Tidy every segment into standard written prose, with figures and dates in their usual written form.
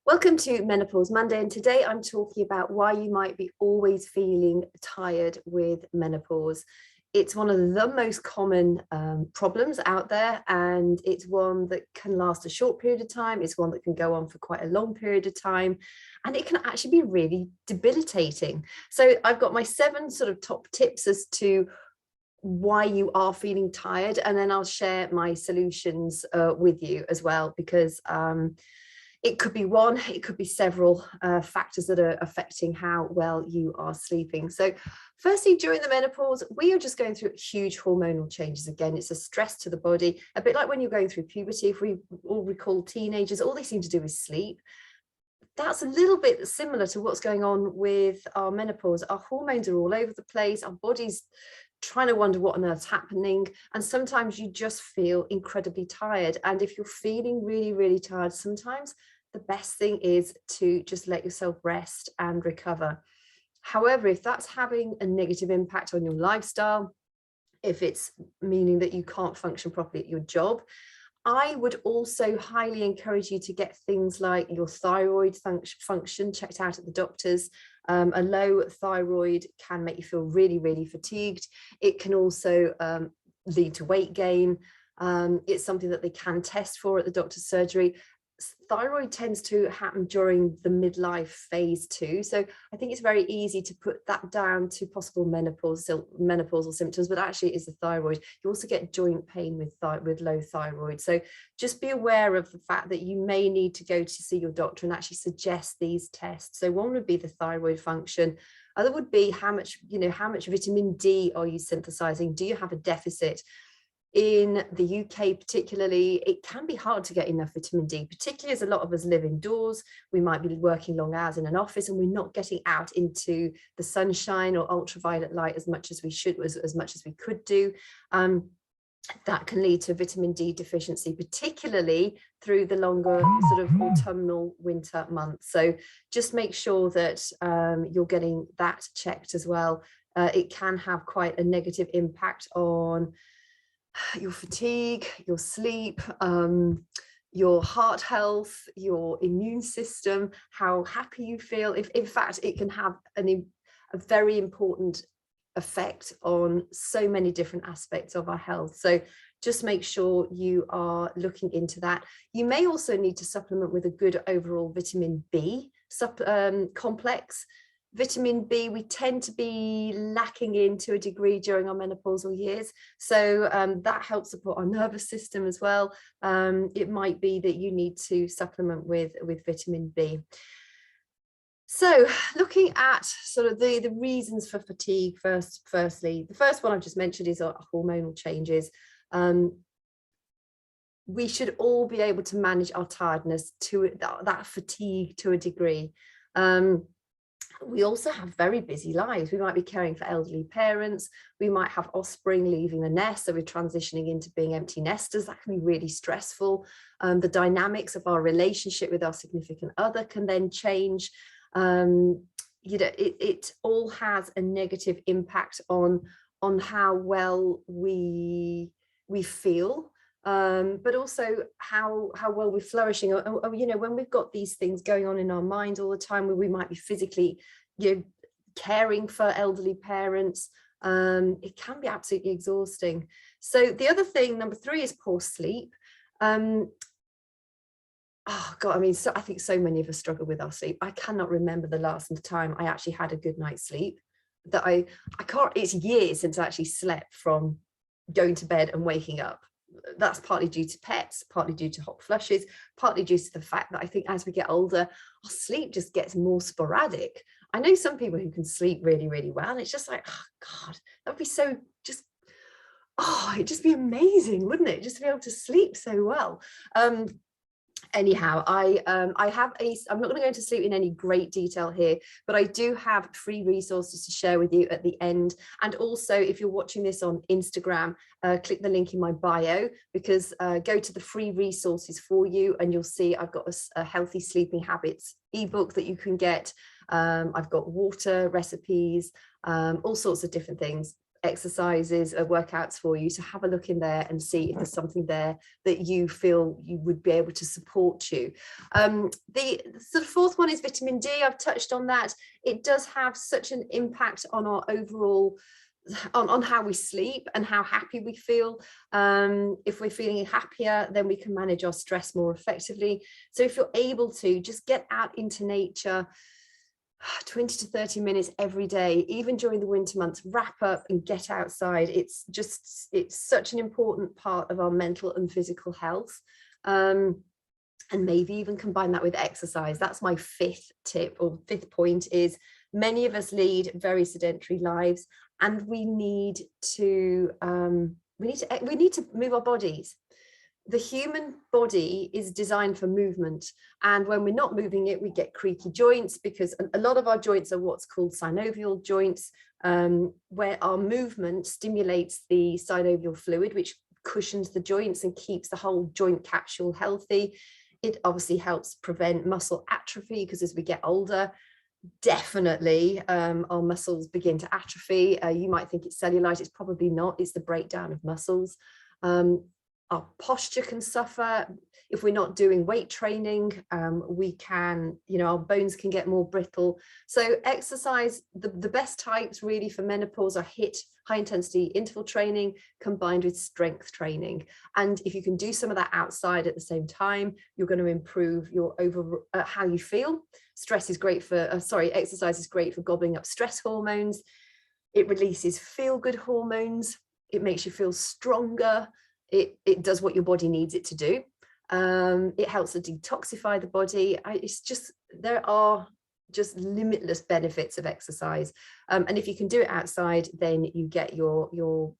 Welcome to Menopause Monday, and today I'm talking about why you might be always feeling tired with menopause. It's one of the most common problems out there, and it's one that can last a short period of time. It's one that can go on for quite a long period of time, and it can actually be really debilitating. So I've got my 7 sort of top tips as to why you are feeling tired, and then I'll share my solutions with you as well, because it could be one, it could be several factors that are affecting how well you are sleeping. So firstly, during the menopause, we are just going through huge hormonal changes. Again, it's a stress to the body, a bit like when you're going through puberty. If we all recall teenagers, all they seem to do is sleep. That's a little bit similar to what's going on with our menopause. Our hormones are all over the place. Our body's trying to wonder what on earth's happening. And sometimes you just feel incredibly tired. And if you're feeling really, really tired, sometimes the best thing is to just let yourself rest and recover. However, if that's having a negative impact on your lifestyle, if it's meaning that you can't function properly at your job, I would also highly encourage you to get things like your thyroid function checked out at the doctor's. A low thyroid can make you feel really, really fatigued. It can also lead to weight gain. It's something that they can test for at the doctor's surgery. Thyroid tends to happen during the midlife phase too, so I think it's very easy to put that down to possible menopausal symptoms, but actually it's the thyroid. You also get joint pain with low thyroid, so just be aware of the fact that you may need to go to see your doctor and actually suggest these tests. So one would be the thyroid function. Other would be how much vitamin D are you synthesizing? Do you have a deficit? In the UK particularly, it can be hard to get enough vitamin D, particularly as a lot of us live indoors. We might be working long hours in an office and we're not getting out into the sunshine or ultraviolet light as much as we should, as much as we could do. That can lead to vitamin D deficiency, particularly through the longer sort of autumnal winter months. So just make sure that you're getting that checked as well. It can have quite a negative impact on your fatigue, your sleep, your heart health, your immune system, how happy you feel. If in fact, it can have a very important effect on so many different aspects of our health. So just make sure you are looking into that. You may also need to supplement with a good overall vitamin B complex. Vitamin B, we tend to be lacking in to a degree during our menopausal years. So that helps support our nervous system as well. It might be that you need to supplement with vitamin B. So looking at sort of the reasons for fatigue firstly, the first one I've just mentioned is our hormonal changes. We should all be able to manage our tiredness to that fatigue to a degree. We also have very busy lives. We might be caring for elderly parents. We might have offspring leaving the nest, so we're transitioning into being empty nesters. That can be really stressful. The dynamics of our relationship with our significant other can then change. It all has a negative impact on how well we feel. But also how well we're flourishing. When we've got these things going on in our minds all the time, where we might be physically, caring for elderly parents, it can be absolutely exhausting. So the other thing, number 3, is poor sleep. Oh God, I mean, I think so many of us struggle with our sleep. I cannot remember the last time I actually had a good night's sleep. That I can't. It's years since I actually slept from going to bed and waking up. That's partly due to pets, partly due to hot flushes, partly due to the fact that I think as we get older, our sleep just gets more sporadic. I know some people who can sleep really, really well. And it's just like, oh God, that would be so it'd just be amazing, wouldn't it? Just to be able to sleep so well. Anyhow, I'm not going to go into sleep in any great detail here, but I do have free resources to share with you at the end. And also, if you're watching this on Instagram, click the link in my bio, because go to the free resources for you and you'll see I've got a healthy sleeping habits ebook that you can get. I've got water recipes, all sorts of different things. exercises or workouts for you. So have a look in there and see if there's something there that you feel you would be able to support you. The sort of fourth one is vitamin D. I've touched on that. It does have such an impact on our overall on how we sleep and how happy we feel. If we're feeling happier, then we can manage our stress more effectively. So if you're able to, just get out into nature 20 to 30 minutes every day, even during the winter months. Wrap up and get outside. It's such an important part of our mental and physical health. And maybe even combine that with exercise. That's my fifth tip, or fifth point, is many of us lead very sedentary lives, and we need to move our bodies. The human body is designed for movement, and when we're not moving it, we get creaky joints, because a lot of our joints are what's called synovial joints, where our movement stimulates the synovial fluid, which cushions the joints and keeps the whole joint capsule healthy. It obviously helps prevent muscle atrophy, because as we get older, definitely our muscles begin to atrophy. You might think it's cellulite. It's probably not. It's the breakdown of muscles. Our posture can suffer if we're not doing weight training. We can, our bones can get more brittle. So exercise, the best types really for menopause are HIIT, high intensity interval training, combined with strength training. And if you can do some of that outside at the same time, you're going to improve your how you feel. Exercise is great for gobbling up stress hormones. It releases feel-good hormones. It makes you feel stronger. It does what your body needs it to do. It helps to detoxify the body. There are just limitless benefits of exercise. And if you can do it outside, then you get your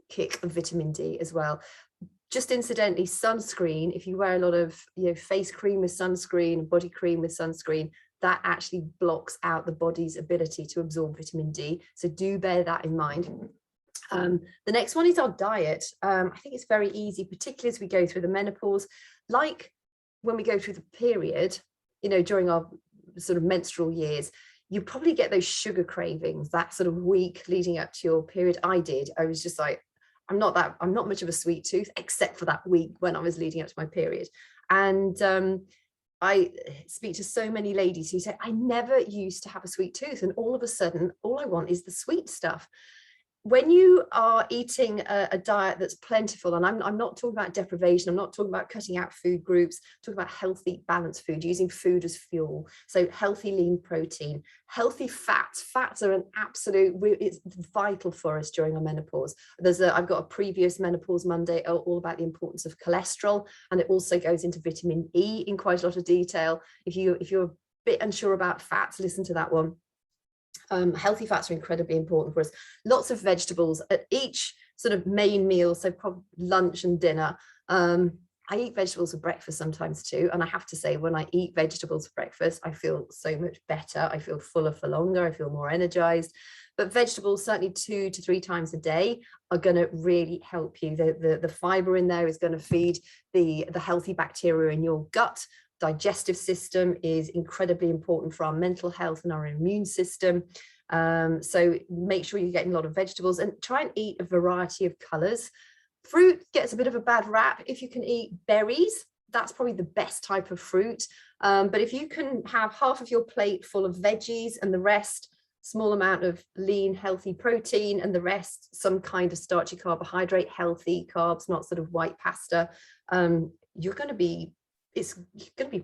kick of vitamin D as well. Just incidentally, sunscreen, if you wear a lot of face cream with sunscreen, body cream with sunscreen, that actually blocks out the body's ability to absorb vitamin D. So do bear that in mind. The next one is our diet. I think it's very easy, particularly as we go through the menopause, like when we go through the period, during our sort of menstrual years, you probably get those sugar cravings that sort of week leading up to your period. I did. I was just like, I'm not much of a sweet tooth, except for that week when I was leading up to my period. And I speak to so many ladies who say, I never used to have a sweet tooth, and all of a sudden, all I want is the sweet stuff. When you are eating a diet that's plentiful, and I'm not talking about deprivation, I'm not talking about cutting out food groups, I'm talking about healthy, balanced food, using food as fuel. So healthy, lean protein, healthy fats. Fats are it's vital for us during our menopause. I've got a previous Menopause Monday all about the importance of cholesterol, and it also goes into vitamin E in quite a lot of detail. If you're a bit unsure about fats, listen to that one. Healthy fats are incredibly important for us. Lots of vegetables at each sort of main meal, so probably lunch and dinner. I eat vegetables for breakfast sometimes too, and I have to say, when I eat vegetables for breakfast, I feel so much better. I feel fuller for longer. I feel more energized. But vegetables, certainly 2 to 3 times a day, are going to really help you. The fiber in there is going to feed the healthy bacteria in your gut. Digestive system is incredibly important for our mental health and our immune system. So make sure you're getting a lot of vegetables, and try and eat a variety of colors. Fruit gets a bit of a bad rap. If you can eat berries, that's probably the best type of fruit. But if you can have half of your plate full of veggies and the rest small amount of lean, healthy protein, and the rest some kind of starchy carbohydrate, healthy carbs, not sort of white pasta, you're going to be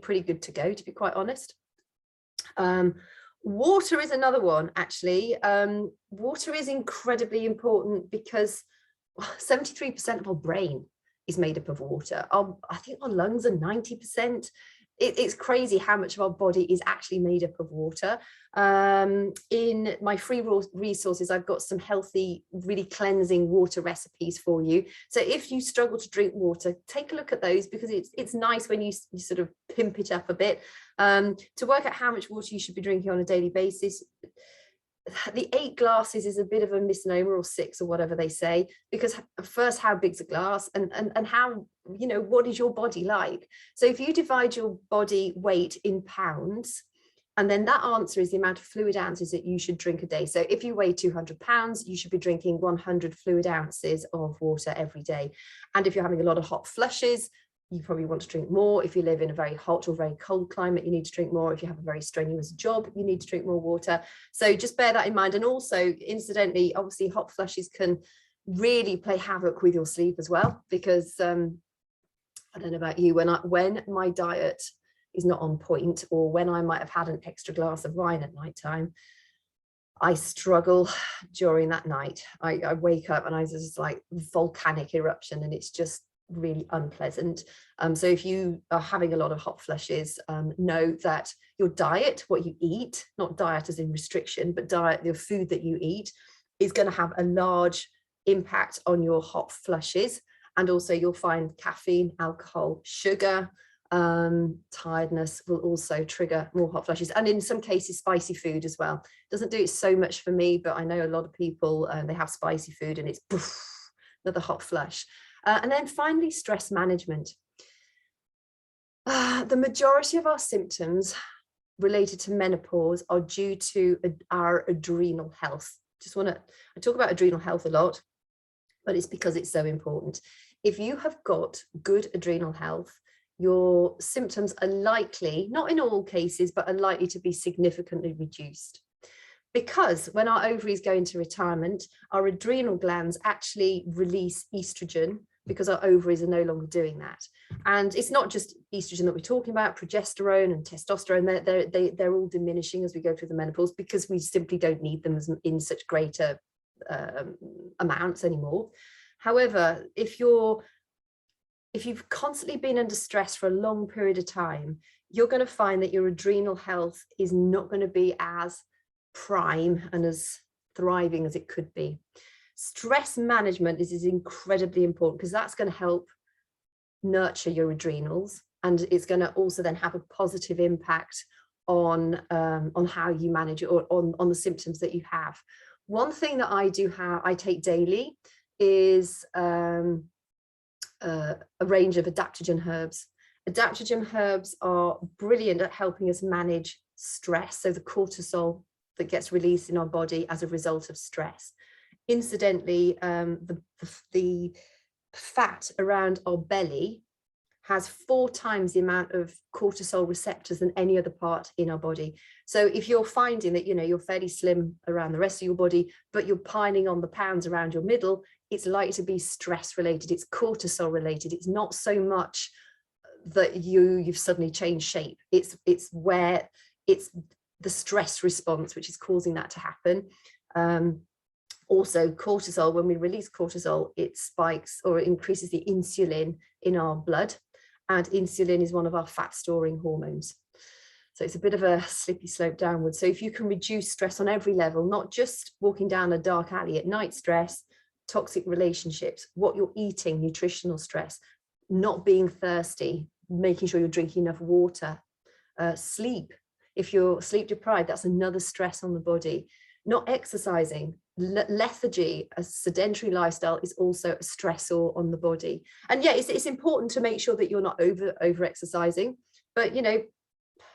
pretty good to go, to be quite honest. Water is another one, actually. Water is incredibly important because 73% of our brain is made up of water. I think our lungs are 90%. It's crazy how much of our body is actually made up of water. In my free resources, I've got some healthy, really cleansing water recipes for you. So if you struggle to drink water, take a look at those, because it's nice when you sort of pimp it up a bit. To work out how much water you should be drinking on a daily basis, the 8 glasses is a bit of a misnomer, or 6, or whatever they say, because first, how big's a glass, and how, what is your body like? So if you divide your body weight in pounds, And then that answer is the amount of fluid ounces that you should drink a day. So if you weigh 200 pounds, you should be drinking 100 fluid ounces of water every day. And if you're having a lot of hot flushes, you probably want to drink more. If you live in a very hot or very cold climate, you need to drink more. If you have a very strenuous job, you need to drink more water. So just bear that in mind. And also, incidentally, obviously hot flushes can really play havoc with your sleep as well, because I don't know about you, when my diet is not on point, or when I might have had an extra glass of wine at night time, I struggle during that night. I wake up and I just like volcanic eruption, and it's just really unpleasant. So if you are having a lot of hot flushes, know that your diet, what you eat, not diet as in restriction, but diet, the food that you eat, is going to have a large impact on your hot flushes. And also you'll find caffeine, alcohol, sugar, tiredness will also trigger more hot flushes, and in some cases spicy food as well. Doesn't do it so much for me, but I know a lot of people, they have spicy food and it's poof, another hot flush. And then finally, stress management. The majority of our symptoms related to menopause are due to our adrenal health. I talk about adrenal health a lot, but it's because it's so important. If you have got good adrenal health, your symptoms are likely, not in all cases, but are likely to be significantly reduced. Because when our ovaries go into retirement, our adrenal glands actually release estrogen, because our ovaries are no longer doing that. And it's not just estrogen that we're talking about, progesterone and testosterone, they're all diminishing as we go through the menopause, because we simply don't need them in such greater amounts anymore. However, if you've constantly been under stress for a long period of time, you're going to find that your adrenal health is not going to be as prime and as thriving as it could be. Stress management is incredibly important, because that's going to help nurture your adrenals, and it's going to also then have a positive impact on how you manage it, or on the symptoms that you have. One thing that I take daily is a range of adaptogen herbs. Adaptogen herbs are brilliant at helping us manage stress, so the cortisol that gets released in our body as a result of stress. Incidentally, the fat around our belly has 4 times the amount of cortisol receptors than any other part in our body. So if you're finding that, you're fairly slim around the rest of your body, but you're piling on the pounds around your middle, it's likely to be stress related. It's cortisol related. It's not so much that you've suddenly changed shape. It's where it's the stress response which is causing that to happen. Also, cortisol, when we release cortisol, it spikes or increases the insulin in our blood, and insulin is one of our fat storing hormones. So it's a bit of a slippery slope downwards. So if you can reduce stress on every level, not just walking down a dark alley at night stress, toxic relationships, what you're eating, nutritional stress, not being thirsty, making sure you're drinking enough water, sleep. If you're sleep deprived, that's another stress on the body. Not exercising, lethargy, a sedentary lifestyle is also a stressor on the body. And yeah, it's important to make sure that you're not over exercising, but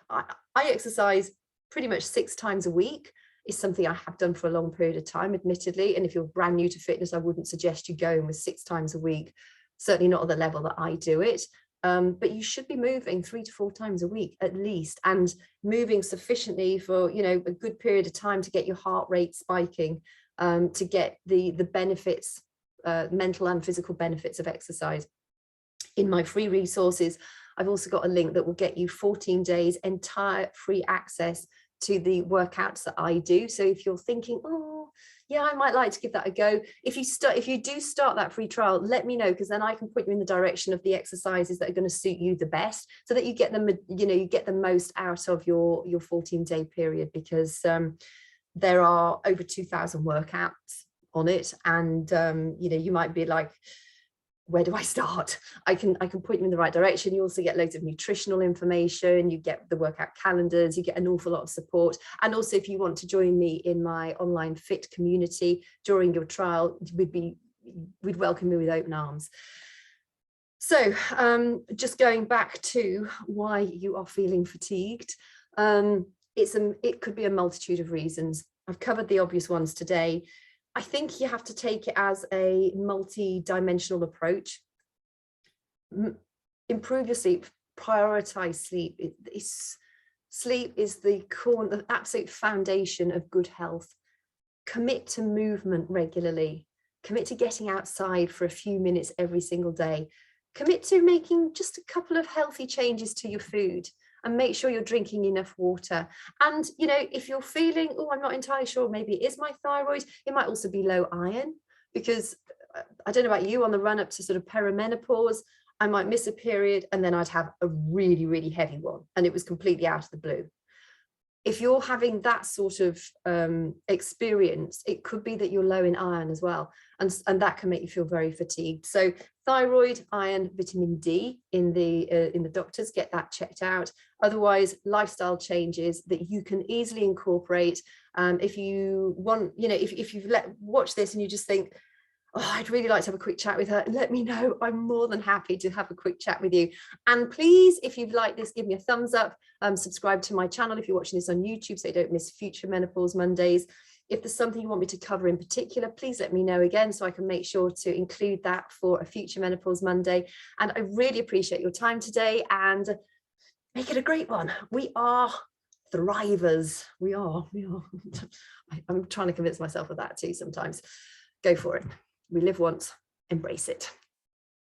I exercise pretty much 6 times a week. Is something I have done for a long period of time, admittedly. And if you're brand new to fitness, I wouldn't suggest you going with 6 times a week, certainly not at the level that I do it. But you should be moving 3 to 4 times a week at least, and moving sufficiently for a good period of time to get your heart rate spiking, to get the benefits, mental and physical benefits of exercise. In my free resources, I've also got a link that will get you 14 days entire free access to the workouts that I do. So if you're thinking, oh yeah, I might like to give that a go, if you do start that free trial, let me know, because then I can put you in the direction of the exercises that are going to suit you the best, so that you get them, you get the most out of your 14-day period, because there are over 2,000 workouts on it, and you might be like, where do I start? I can point you in the right direction. You also get loads of nutritional information, you get the workout calendars, you get an awful lot of support. And also, if you want to join me in my online fit community during your trial, we'd welcome you with open arms. So just going back to why you are feeling fatigued, it could be a multitude of reasons. I've covered the obvious ones today. I think you have to take it as a multi-dimensional approach. Improve your sleep, prioritize sleep. Sleep is the core, the absolute foundation of good health. Commit to movement regularly. Commit to getting outside for a few minutes every single day. Commit to making just a couple of healthy changes to your food, and make sure you're drinking enough water. And, you know, if you're feeling, oh, I'm not entirely sure, maybe it is my thyroid, it might also be low iron, because I don't know about you, on the run up to sort of perimenopause, I might miss a period and then I'd have a really, really heavy one, and it was completely out of the blue. If you're having that sort of experience, it could be that you're low in iron as well. And that can make you feel very fatigued. So thyroid, iron, vitamin D in the doctors, get that checked out. Otherwise, lifestyle changes that you can easily incorporate. If you want, you know, if you've watched this and you just think, oh, I'd really like to have a quick chat with her, let me know. I'm more than happy to have a quick chat with you. And please, if you've liked this, give me a thumbs up, subscribe to my channel if you're watching this on YouTube so you don't miss future Menopause Mondays. If there's something you want me to cover in particular, please let me know again so I can make sure to include that for a future Menopause Monday. And I really appreciate your time today, and make it a great one. We are thrivers. We are. I'm trying to convince myself of that too sometimes. Go for it. We live once, embrace it.